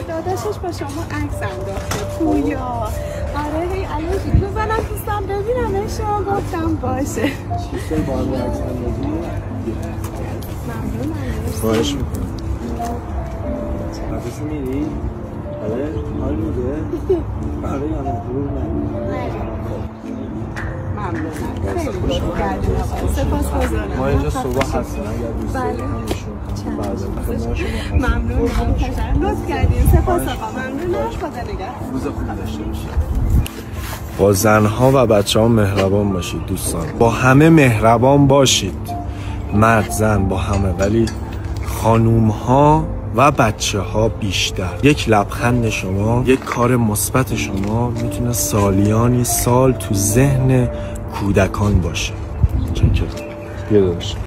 داداشش با شما عکس انداخته پویا. آره هی الان بزنم دوستم ببینمش و گفتم باشه. چیزایی با هم عکس اندازی؟ ممنونم. خواهش میکنم. نفسی میری؟ آره؟ حال میده؟ آره یا نه؟ غرور ممنونم. خیلی لطف کردین آقا. سپاسگزارم. ما اینجا صبح هستیم اگر دوست دارید همشون ممنونم. لطف کردین. سپاس آقا. ممنونم. خدا نگهدار. روز خوبی داشته باشید. با زنها و بچه ها مهربان باشید دوستان. با همه مهربان باشید. مرد زن با همه، ولی خانوم ها و بچه ها بیشتر. یک لبخند شما، یک کار مثبت شما میتونه سالیانی سال تو ذهن کودکان باشه. چون که بیا داشت